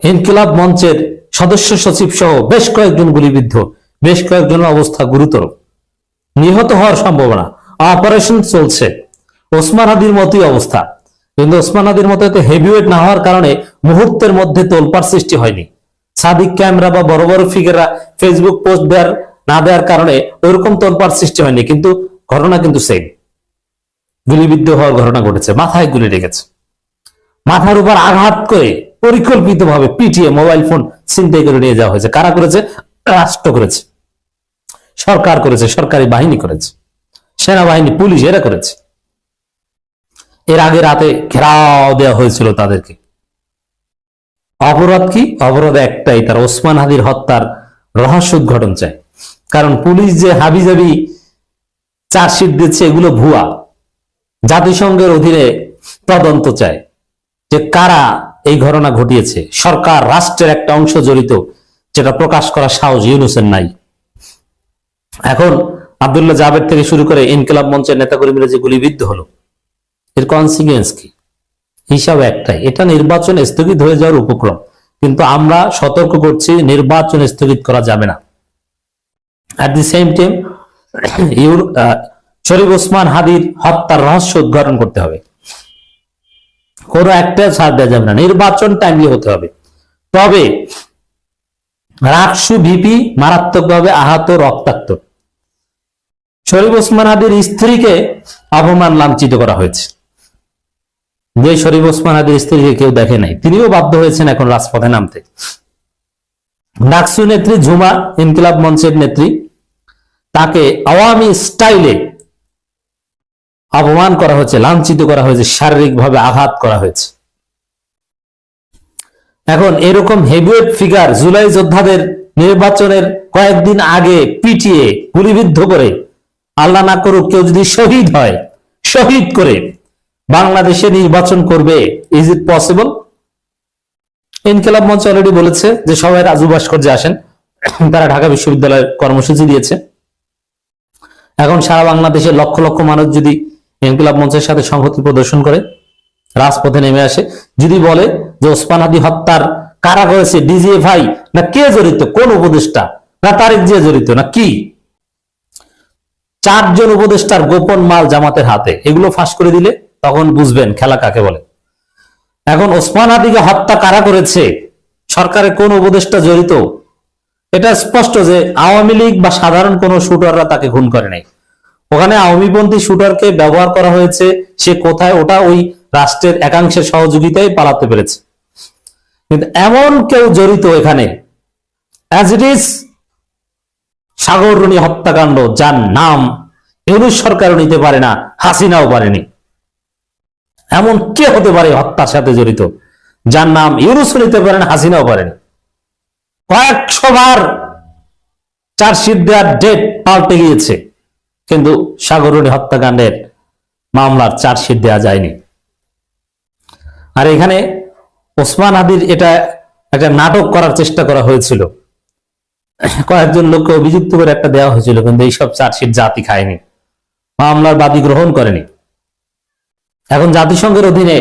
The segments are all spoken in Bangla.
ইনকিলাব মঞ্চের সদস্য সচিব সহ বেশ কয়েকজন গুলিবিদ্ধ, বেশ কয়েকজনের অবস্থা গুরুতর, নিহত হওয়ার সম্ভাবনা। অপারেশন চলছে। ওসমান হাদির মতোই অবস্থা, কিন্তু ওসমান হাদির মতো এত হেভিওয়েট না হওয়ার কারণে মুহূর্তের মধ্যে তোলপাড় সৃষ্টি হয়নি। সাদিক ক্যামেরা বা বড় বড় ফিগাররা ফেসবুক পোস্ট না দেওয়ার কারণে ওইরকম তোলপাড় সৃষ্টি হয়নি, কিন্তু ঘটনা কিন্তু সেম। গুলিবিদ্ধ হওয়ার ঘটনা ঘটেছে, মাথায় গুলি লেগেছে, মাথার উপর আঘাত করে পরিকল্পিতভাবে পিটিয়ে মোবাইল ফোন ছিনতাই করে নিয়ে যাওয়া হয়েছে। কারা করেছে? রাষ্ট্র করেছে, সরকার করেছে, সরকারি বাহিনী করেছে, সেনাবাহিনী, পুলিশ, এরা করেছে। এর আগে রাতে ঘেরাও দেওয়া হয়েছিল তাদেরকে। অপরাধ কি? অপরাধ একটাই, তার ওসমান হাদির হত্যার রহস্য উদ্ঘাটন চায়। কারণ পুলিশ যে হাবিজাবি চার্জশিট দিচ্ছে এগুলো ভুয়া। জাতিসংঘের অধীনে তদন্ত চায় যে কারা এই ঘটনা ঘটিয়েছে। সরকার, রাষ্ট্রের একটা অংশ জড়িত, যেটা প্রকাশ করার সাহস ইউনূসের নাই। এখন আব্দুল্লাহ জাবের থেকে শুরু করে ইনকিলাব মঞ্চের নেতাকর্মীরা যে গুলিবিদ্ধ হলো, এর কনসিকুয়েন্স কি? হিসাব একটাই, এটা নির্বাচন স্থগিত হয়ে যাওয়ার উপক্রম। কিন্তু আমরা সতর্ক করছি, নির্বাচন স্থগিত করা যাবে না। অ্যাট দি সেম টাইম শরীফ ওসমান হাদির হত্যার রহস্য উদ্ঘাটন করতে হবে। কোনো একটা ছাড় দেওয়া যাবে না, নির্বাচন টাইমলি হতে হবে। তবে রাকসু ভিপি মারাত্মকভাবে আহত, রক্তাক্ত। শরীফ ওসমান হাদির স্ত্রীকে অপমান, লাঞ্ছিত করা হয়েছে। যে শরীফ ওসমান হাদির স্ত্রীকে কেউ দেখে নাই, তিনিও বাধ্য হয়েছেন এখন রাজপথে নামতে। ডাকসু নেত্রী ঝুমা, ইনকিলাব মঞ্চের নেত্রী, তাকে আওয়ামী স্টাইলে অপমান করা হয়েছে, লাঞ্ছিত করা হয়েছে, শারীরিকভাবে আঘাত করা হয়েছে। এখন এরকম হেভিওয়েট ফিগার জুলাই যোদ্ধাদের নির্বাচনের কয়েকদিন আগে পিটিয়ে গুলিবিদ্ধ করে, আল্লাহ না করুক কেউ যদি শহীদ হয়, শহীদ করে বাংলাদেশে নির্বাচন করবে? Is it possible? ইনকিলাব মঞ্চ অলরেডি বলেছে যে সবাই রাজু ভাস্কর্যে আসেন। তারা ঢাকা বিশ্ববিদ্যালয়ের কর্মসূচি দিয়েছে। এখন সারা বাংলাদেশের লক্ষ লক্ষ মানুষ যদি ইনকিলাব মঞ্চের সাথে সংহতি প্রদর্শন করে, রাজপথে নেমে আসে, যদি বলে যে ওসমান হাদি হত্যার কারা করেছে, ডিজিএফআই না কে জড়িত, কোন উপদেষ্টা, না তারেক জিয়া জড়িত, না কি, 4 জন উপদেষ্টার গোপন মাল জামাতের হাতে, এগুলো ফাঁস করে দিলে তখন বুঝবেন খেলা কাকে বলে। এখন ওসমান হাদিকে হত্যা কারা করেছে, সরকারের কোন উপদেষ্টা জড়িত, এটা স্পষ্ট যে আওয়ামী লীগ বা সাধারণ কোন শুটাররা তাকে খুন করে নাই। ওখানে আওয়ামীপন্থী শুটারকে ব্যবহার করা হয়েছে। সে কোথায়, ওটা ওই রাষ্ট্রের একাংশের সহযোগিতায় পালাতে পেরেছে। কিন্তু এমন কেউ জড়িত এখানে, অ্যাজ ইট ইজ সাগররুনি হত্যাকাণ্ড, যার নাম ইউনূস সরকারও নিতে পারে না, হাসিনাও পারেনি, এমন কে হতে পারে হত্যার সাথে জড়িত যার নাম ইউনূসও নিতে পারেন, হাসিনাও পারেনি? কয়েকশো বার চার্জশিট দেওয়ার ডেট পাল্টে গিয়েছে, কিন্তু সাগররুনি হত্যাকাণ্ডের মামলার চার্জশিট দেওয়া যায়নি। আর এখানে ওসমান হাদির এটা একটা নাটক করার চেষ্টা করা হয়েছিল, কয়েকজন লোককে অভিযুক্ত করে একটা দেওয়া হয়েছিল, কিন্তু এইসব চার্জশিট জাতি খায়নি, মামলার বাদী গ্রহণ করেনি। এখন জাতিসংঘের অধীনে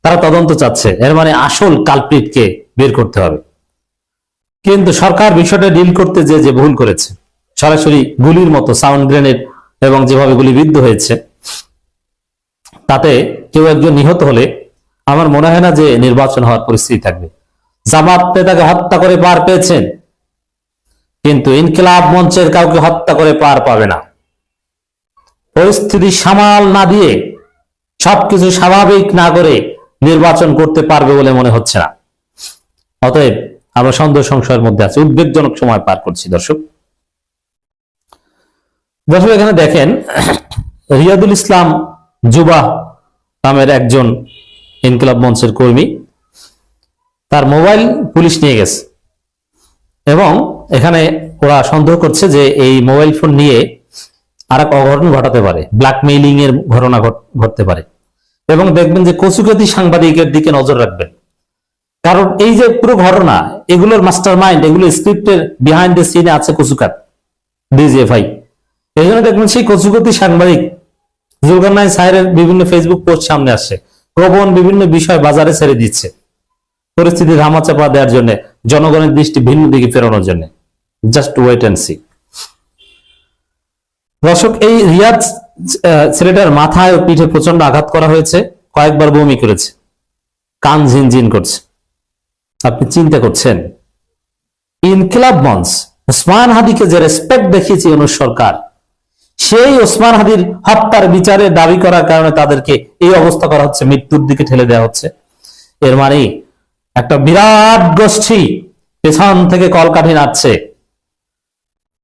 তারা তদন্ত চাচ্ছে, এর মানে আসল কালপ্রিটকে বের করতে হবে। কিন্তু সরকার বিষয়টা ডিল করতে যে ভুল করেছে, সরাসরি গুলির মতো সাউন্ড গ্রেনেড এবং যেভাবে গুলিবিদ্ধ হয়েছে, তাতে কেউ একজন নিহত হলে আমার মনে হয় না যে নির্বাচন হওয়ার পরিস্থিতি থাকবে। জামাত নেতাকে হত্যা করে পার পেয়েছেন, কিন্তু ইনকিলাব মঞ্চের কাউকে হত্যা করে পার পাবে না। পরিস্থিতি সামাল না দিয়ে, সবকিছু স্বাভাবিক না করে নির্বাচন করতে পারবে বলে মনে হচ্ছে না। অতএব আমরা সন্দেহ সংশয়ের মধ্যে আছি, উদ্বেগজনক সময় পার করছি। দর্শক এখানে দেখেন, রিয়াদুল ইসলাম যুবা নামের একজন ইনকিলাব মঞ্চের কর্মী, তার মোবাইল পুলিশ নিয়ে গেছে এবং এখানে ওরা সন্দেহ করছে যে এই মোবাইল ফোন নিয়ে আর এক অঘটন ঘটাতে পারে, ব্ল্যাকমেইলিং এর ঘটনা ঘটতে পারে। এবং দেখবেন যে কচুকাতি সাংবাদিকের দিকে নজর রাখবেন, কারণ এই যে পুরো ঘটনা, এগুলোর মাস্টার মাইন্ড, এগুলো স্ক্রিপ্টের বিহাইন্ড দ্য সিনে আছে কচুকাত, ডিজিএফআই। এই জন্য দেখবেন সেই কচুকাতি সাংবাদিক জুলকারনাইন সাহেবের বিভিন্ন ফেসবুক পোস্ট সামনে আসছে, গোপন বিভিন্ন বিষয় বাজারে ছেড়ে দিচ্ছে। পরিস্থিতি ধামাচাপা দেওয়ার জন্য, জনগণের দৃষ্টি ভিন্ন দিকে ফেরানোর জন্য। Just wait and see. দর্শক, এই রিয়াদ ছেলেটার মাথায় ও পিঠে প্রচন্ড আঘাত করা হয়েছে, কয়েকবার বমি করেছে, কান ঝিনঝিন করছে। আপনি চিন্তা করছেন, ইনকিলাব মঞ্চ ওসমান হাদিকে যে রেসপেক্ট দেখিয়েছে ইউনূস সরকার, সেই ওসমান হাদির হত্যার বিচারে দাবি করার কারণে তাদেরকে এই অবস্থা করা হচ্ছে, মৃত্যুর দিকে ঠেলে দেওয়া হচ্ছে। এর মানে একটা বিরাট গোষ্ঠী পেছন থেকে কলকাঠি নাড়ছে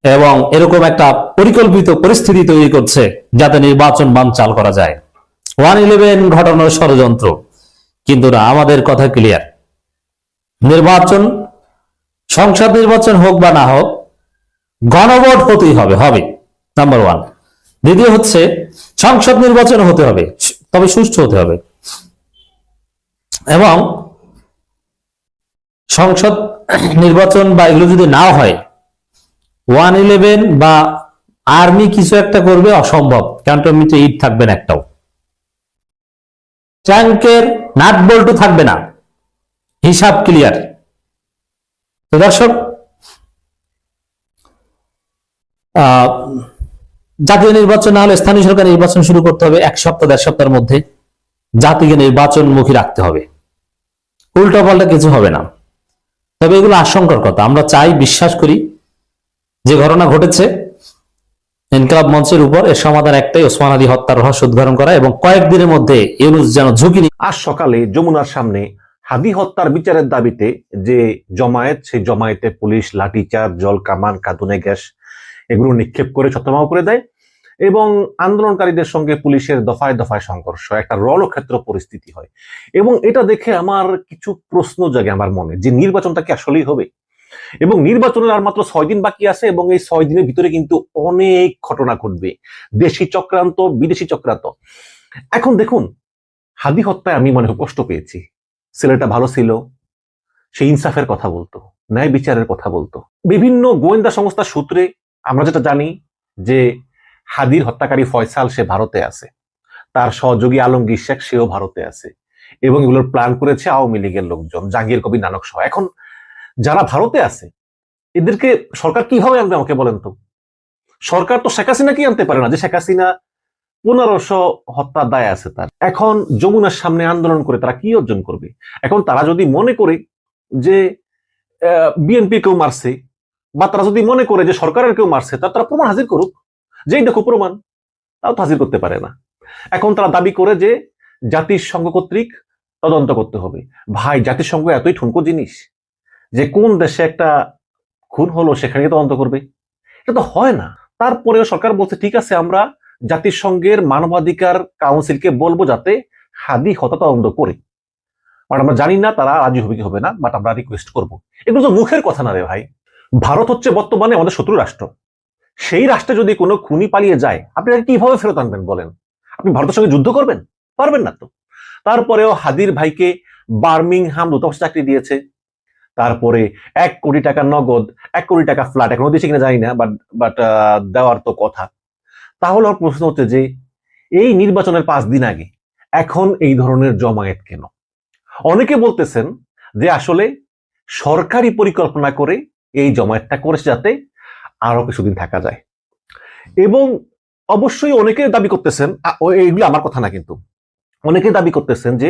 এবং এরকম একটা পরিকল্পিত পরিস্থিতি তৈরি করছে যাতে নির্বাচন বানচাল করা যায়। 111 ঘটানোর ষড়যন্ত্র। কিন্তু না, আমাদের কথা ক্লিয়ার, নির্বাচন, সংসদ নির্বাচন হোক বা না হোক, গণভোট হতেই হবে, হবে নাম্বার 1। দ্বিতীয় হচ্ছে সংসদ নির্বাচন হতে হবে, তবে সুষ্ঠু হতে হবে। এবং সংসদ নির্বাচন বা এগুলো যদি না হয়, 111 বা আর্মি কিছু একটা করবে, অসম্ভব। ক্যান্টনমেন্টে ইট থাকবে না একটাও, ট্যাঙ্কের নাট বল্টু থাকবে না, হিসাব ক্লিয়ার। তো দর্শক, জাতীয় নির্বাচন না হলে স্থানীয় সরকার নির্বাচন শুরু করতে হবে 1 সপ্তাহ 1.5 সপ্তাহের মধ্যে। জাতিকে নির্বাচনমুখী রাখতে হবে, উল্টা পাল্টা কিছু হবে না। তবে এগুলো আশঙ্কার কথা। আমরা চাই, বিশ্বাস করি যে ঘটনা ঘটেছে ইনকিলাব মঞ্চের উপর, এর সমাধান একটাই, ওসমান হাদি হত্যার রহস্য উদ্ঘাটন করা এবং কয়েকদিনের মধ্যে ইউনূস যেন ঝুঁকি। আজ সকালে যমুনার সামনে হাদি হত্যার বিচারের দাবিতে যে জমায়েত, সেই জমায়েতে পুলিশ লাঠিচার্জ, জল কামান, কাঁদুনে গ্যাস এগুলো নিক্ষেপ করে ছত্রভঙ্গ করে দেয় এবং আন্দোলনকারীদের সঙ্গে পুলিশের দফায় দফায় সংঘর্ষ, একটা রণক্ষেত্র পরিস্থিতি হয়। এবং এটা দেখে আমার কিছু প্রশ্ন জাগে আমার মনে, যে নির্বাচনটা কি আসলেই হবে? এবং নির্বাচনের আর মাত্র 6 দিন বাকি আছে এবং এই 6 দিনের ভিতরে কিন্তু অনেক ঘটনা ঘটবে, দেশি চক্রান্ত, বিদেশি চক্রান্ত। এখন দেখুন, হাদি হত্যায় আমি মনে কষ্ট পেয়েছি। ছেলেটা ভালো ছিল, সে ইনসাফের কথা বলতো, ন্যায় বিচারের কথা বলতো। বিভিন্ন গোয়েন্দা সংস্থার সূত্রে আমরা যেটা জানি যে হাদির হত্যাকারী ফয়সাল সে ভারতে আছে, তার সহযোগী আলমগীর শেখ সেও ভারতে আছে এবং এগুলোর প্ল্যান করেছে আওয়ামী লীগের লোকজন, জাহাঙ্গীর কবির নানক সহ। এখন যারা ভারতে আছে এদেরকে সরকার কিভাবে আনবে আমাকে বলেন তো? সরকার তো শেখ হাসিনা কি আনতে পারে না, যে শেখ হাসিনা 1500 হত্যার দায় আছে তার। এখন যমুনার সামনে আন্দোলন করে তারা কি অর্জন করবে? এখন তারা যদি মনে করে যে বিএনপি কেউ মারছে, বা তারা যদি মনে করে যে সরকারের কেউ মারছে, তারা প্রমাণ হাজির করুক, যেই দেখো প্রমাণ, তাও তো হাজির করতে পারে না। এখন তারা দাবি করে যে জাতিসংঘ কর্তৃক তদন্ত করতে হবে। ভাই, জাতিসংঘ এতই ঠুনকো জিনিস যে কোন দেশে একটা খুন হলো সেখানে তদন্ত করবে? এটা তো হয় না। তারপরেও সরকার বলছে ঠিক আছে, আমরা জাতিসংঘের মানবাধিকার কাউন্সিলকে বলবো যাতে হাদি হত্যা তদন্ত করে। বাট আমরা জানি না তারা রাজি হবে কি হবে না, বাট আমরা রিকোয়েস্ট করবো। এগুলো তো মুখের কথা না রে ভাই। ভারত হচ্ছে বর্তমানে আমাদের শত্রু রাষ্ট্র। সেই রাষ্ট্রে যদি কোনো খুনি পালিয়ে যায়, আপনি কিভাবে ফেরত আনবেন বলেন? আপনি ভারতের সঙ্গে যুদ্ধ করবেন? পারবেন না তো। তারপরেও হাদির ভাইকে বার্মিংহাম দূতাবাসে চাকরি দিয়েছে, তারপরে 1 কোটি টাকা নগদ, 1 কোটি টাকা ফ্ল্যাট, এখনো দিয়েছে কিনা জানি না, বাট দেওয়ার তো কথা। তাহলে আমার প্রশ্ন হচ্ছে যে এই নির্বাচনের 5 দিন আগে এখন এই ধরনের জমায়েত কেন? অনেকে বলতেছেন যে আসলে সরকারি পরিকল্পনা করে এই জমায়েতটা করেছে যাতে আরো কিছুদিন থাকা যায়। এবং অবশ্যই অনেকে দাবি করতেছেন, এইগুলো আমার কথা না, কিন্তু অনেকে দাবি করতেছেন যে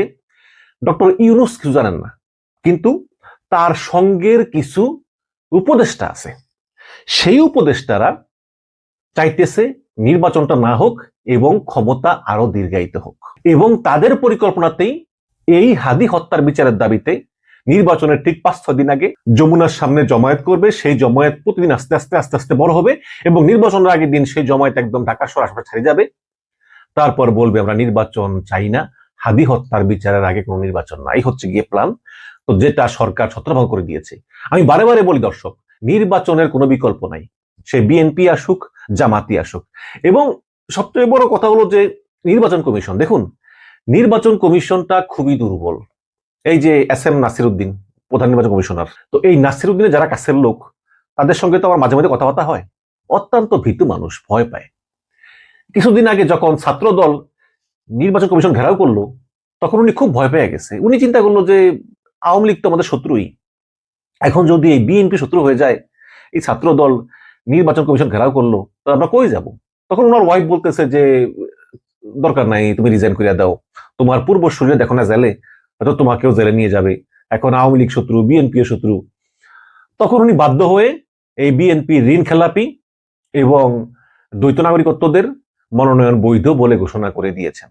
ডক্টর ইউনূস কিছু জানেন না, কিন্তু তার সঙ্গের কিছু উপদেষ্টা আছে, সেই উপদেষ্টারা চাইতেছে নির্বাচনটা না হোক এবং ক্ষমতা আরো দীর্ঘায়িত হোক। এবং তাদের পরিকল্পনাতেই এই হাদি হত্যার বিচারের দাবিতে নির্বাচনের ঠিক 5-6 দিন আগে যমুনার সামনে জমায়েত করবে। সেই জমায়েত প্রতিদিন আস্তে আস্তে আস্তে আস্তে বড় হবে এবং নির্বাচনের আগের দিন সেই জমায়েত একদম ঢাকা শহর আশপাশে ছাড়িয়ে যাবে। তারপর বলবে আমরা নির্বাচন চাই না, হাদি হত্যার বিচারের আগে কোনো নির্বাচন না। এই হচ্ছে গিয়ে প্ল্যান, তো যেটা সরকার ছত্রভঙ্গ করে দিয়েছে। আমি বারে বারে বলি দর্শক, নির্বাচনের কোনো বিকল্প নাই, সে বিএনপি আসুক, জামাতি আসুক। এবং সবচেয়ে বড় কথা হলো যে নির্বাচন কমিশন, দেখুন নির্বাচন কমিশনটা খুবই দুর্বল। এই যে SM নাসিরউদ্দিন প্রধান নির্বাচন কমিশনার, তো এই নাসিরউদ্দিনের যারা কাছের লোক, তাদের সঙ্গে তো আমার মাঝে মাঝে কথাবার্তা হয়। অত্যন্ত ভীতু মানুষ, ভয় পায়। কিছুদিন আগে যখন ছাত্র দল নির্বাচন কমিশন ঘেরাও করলো, তখন উনি খুব ভয় পেয়ে গেছে। উনি চিন্তা করলো যে আওয়ামী লীগ তো আমাদের শত্রুই, এখন যদি এই বিএনপি শত্রু হয়ে যায়, এই ছাত্র দল নির্বাচন কমিশন ঘেরাও করলো, তো আমরা কই যাব? তখন ওনার ওয়াইফ বলতেছে যে দরকার নাই, তুমি রিজাইন করে দাও, তোমার পূর্বসূরীরা দেখো না জেলে, হয়তো তোমাকেও জেলে নিয়ে যাবে, এখন আওয়ামী লীগ শত্রু, বিএনপিও শত্রু। তখন উনি বাধ্য হয়ে এই বিএনপি ঋণ খেলাপি এবং দ্বৈত নাগরিকত্বদের মনোনয়ন বৈধ বলে ঘোষণা করে দিয়েছেন।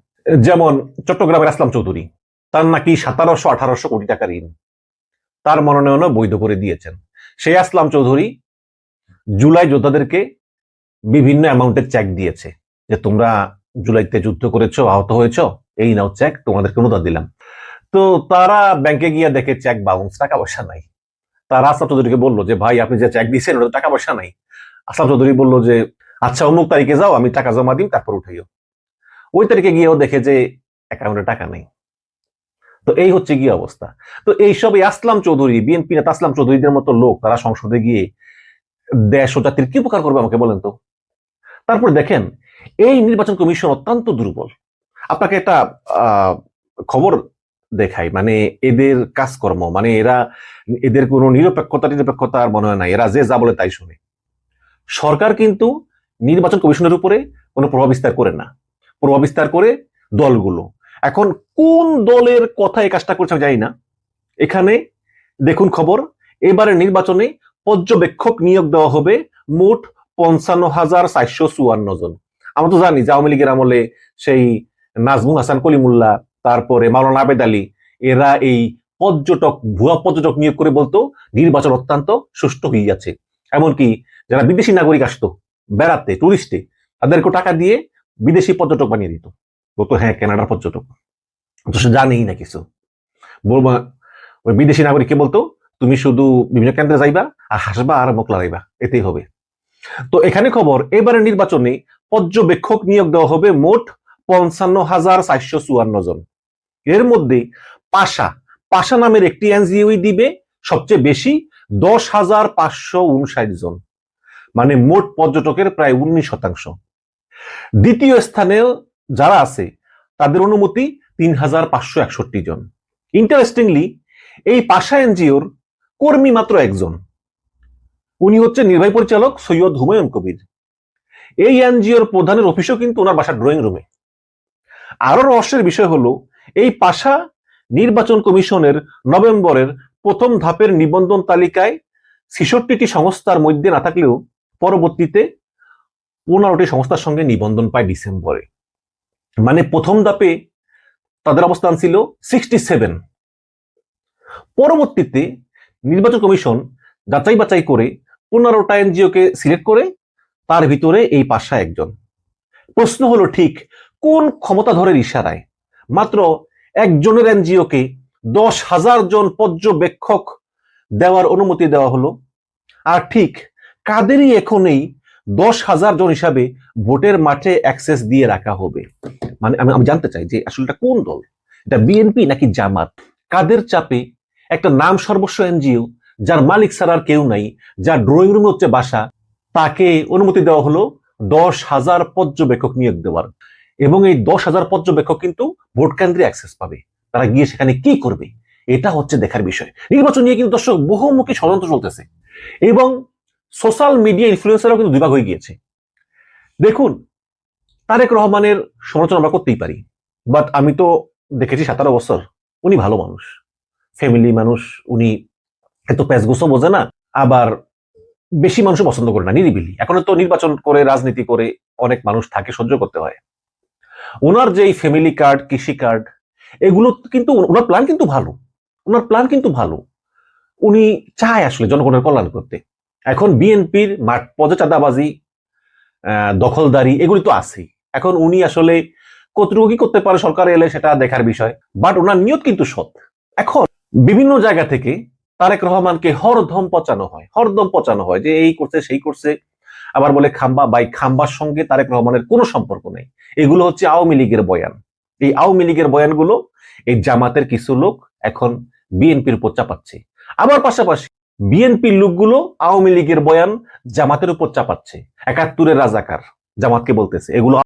যেমন চট্টগ্রামের আসলাম চৌধুরী, তার নাকি 1700-1800 কোটি টাকা ঋণ, তার মনোনয়নও বৈধ করে দিয়েছেন। সেই আসলাম চৌধুরী জুলাই যোদ্ধাদেরকে বিভিন্ন অ্যামাউন্টের চেক দিয়েছে, যে তোমরা জুলাইতে যুদ্ধ করেছো, আহত হয়েছো, এই নাও চেক, তোমাদেরকে অনুদান দিলাম। তো তারা ব্যাংকে গিয়ে দেখে চেক বাউন্স, টাকা পয়সা নাই। তারা আসলাম চৌধুরীকে বললো যে ভাই আপনি যে চেক দিয়েছেন ওটা টাকা পয়সা নাই। আসলাম চৌধুরী বললো যে আচ্ছা অমুক তারিখে যাও, আমি টাকা জমা দিন, তারপর উঠাইও। ওই তারিখে গিয়েও দেখে যে অ্যাকাউন্টে টাকা নেই। তো এই হচ্ছে গিয়ে অবস্থা। তো এইসব এই আসলাম চৌধুরী, বিএনপি নেতা আসলাম চৌধুরীদের মতো লোক, তারা সংসদে গিয়ে দেশ ও জাতির কি উপকার করবে আমাকে বলেন তো? তারপর দেখেন এই নির্বাচন কমিশন অত্যন্ত দুর্বল। আপনাকে একটা খবর দেখাই, মানে এদের কাজকর্ম, মানে এদের কোনো নিরপেক্ষতা আর মনে হয় না, এরা যে যা বলে তাই শুনে। সরকার কিন্তু নির্বাচন কমিশনের উপরে কোনো প্রভাব বিস্তার করে না, প্রভাব বিস্তার করে দলগুলো। এখন কোন দলের কথা এই কাজটা করছে আমি জানি না। এখানে দেখুন খবর, এবারে নির্বাচনে পর্যবেক্ষক নিয়োগ দেওয়া হবে মোট 55,454 জন। আমরা তো জানি যে আওয়ামী লীগের আমলে সেই নাজমুল হাসান কলিমুল্লাহ, তারপরে মাওলানা আবেদ আলী, এরা এই ভুয়া পর্যটক নিয়োগ করে বলতো নির্বাচন অত্যন্ত সুষ্ঠু হয়ে যাচ্ছে। এমনকি যারা বিদেশি নাগরিক আসতো বেড়াতে, টুরিস্টে, তাদেরকে টাকা দিয়ে বিদেশি পর্যটক বানিয়ে দিত, বলতো হ্যাঁ কানাডার পর্যটক, তো সে জানেই না কিছু। বলবো ওই বিদেশি নাগরিককে বলতো তুমি শুধু বিভিন্ন কেন্দ্রে যাইবা আর হাসবা আর মুখ লড়াইবা, এতেই হবে। তো এখানে খবর, এবারে নির্বাচনে পর্যবেক্ষক নিয়োগ দেওয়া হবে মোট 55,454 জন। এর মধ্যে পাশা নামের একটি এনজিও দিবে সবচেয়ে বেশি 10,559 জন, মানে মোট পর্যটকের প্রায় 19%। দ্বিতীয় স্থানে যারা আছে তাদের অনুমতি 3,561 জন। ইন্টারেস্টিংলি এই পাশা এনজিওর কর্মী মাত্র একজন, উনি হচ্ছে নির্বাহী পরিচালক সৈয়দ হুমায়ুন কবির। এই এনজিওর প্রধানের অফিসও কিন্তু ওনার বাসার ড্রয়িং রুমে। আরো রহস্যের বিষয় হলো এই পাশা নির্বাচন কমিশনের নভেম্বরের প্রথম ধাপের নিবন্ধন তালিকায় 66টি সংস্থার মধ্যে না থাকলেও পরবর্তীতে 15টি সংস্থার সঙ্গে নিবন্ধন পায় ডিসেম্বরে। মানে প্রথম ধাপে তাদের অবস্থান ছিল 67। পরবর্তীতে নির্বাচন কমিশন যাচাই বাছাই করে 15টা এনজিওকে সিলেক্ট করে, তার ভিতরে এই পাশা একজন। প্রশ্ন হলো ঠিক কোন ক্ষমতাধরের ইশারায় মাত্র একজনের এনজিওকে 10,000 জন পর্যবেক্ষক দেওয়ার অনুমতি দেওয়া হলো, আর ঠিক কাদেরই এখন এই 10,000 জন হিসাবে ভোটের মাঠে অ্যাক্সেস দিয়ে রাখা হবে? মানে আমি জানতে চাই যে আসলে এটা কোন দল, এটা বিএনপি নাকি জামাত? কাদের চাপে একটা নাম সর্বস্ব এনজিও, যার মালিক ছাড়া আর কেউ নাই, যার ড্রয়িং রুম হচ্ছে বাসা, তাকে অনুমতি দেওয়া হলো 10,000 পর্যবেক্ষক নিয়োগ দেওয়ার? এবং এই 10,000 পর্যবেক্ষক কিন্তু ভোট কেন্দ্রে অ্যাক্সেস পাবে, তারা গিয়ে সেখানে কি করবে এটা হচ্ছে দেখার বিষয়। নির্বাচন নিয়ে কিন্তু দর্শক বহুমুখী ষড়যন্ত্র চলতেছে এবং সোশ্যাল মিডিয়া ইনফ্লুয়েন্সারও কিন্তু দুভাগ হয়ে গিয়েছে। দেখুন তারেক রহমানের সমালোচনা আমরা করতেই পারি, বাট আমি তো দেখেছি 17 বছর, উনি ভালো মানুষ, ফ্যামিলি মানুষ, উনি এত প্যাচগোছও বোঝে না, আবার বেশি মানুষও পছন্দ করে না, নিরিবিলি। এখন তো নির্বাচন করে রাজনীতি করে অনেক মানুষ থাকে, সহ্য করতে হয়। ওনার যে ফ্যামিলি কার্ড, কৃষি কার্ড, এগুলো কিন্তু ওনার প্ল্যান কিন্তু ভালো, ওনার প্ল্যান কিন্তু ভালো, উনি চায় আসলে জনগণের কল্যাণ করতে। এখন বিএনপির মাঠ পর্যায়ে চাঁদাবাজি, দখলদারি এগুলি তো আছেই। এখন উনি আসলে কতটুকু কি করতে পারে সরকার এলে সেটা দেখার বিষয়, বাট ওনার নিয়ত কিন্তু সৎ। এখন বিভিন্ন জায়গা থেকে তারেক রহমানকে হরদম পচানো হয় যে এই করছে সেই করছে, আবার বলে খাম্বা, বাই খাম্বার সঙ্গে তারেক রহমানের কোনো সম্পর্ক নেই, এগুলো হচ্ছে আওয়ামী লীগের বয়ান। এই আওয়ামী লীগের বয়ানগুলো এই জামাতের কিছু লোক এখন বিএনপির উপর চাপাচ্ছে, আবার পাশাপাশি বিএনপির লোকগুলো আওয়ামী লীগের বয়ান জামাতের উপর চাপাচ্ছে। 71-এর রাজাকার জামাতকে বলতেছে, এগুলো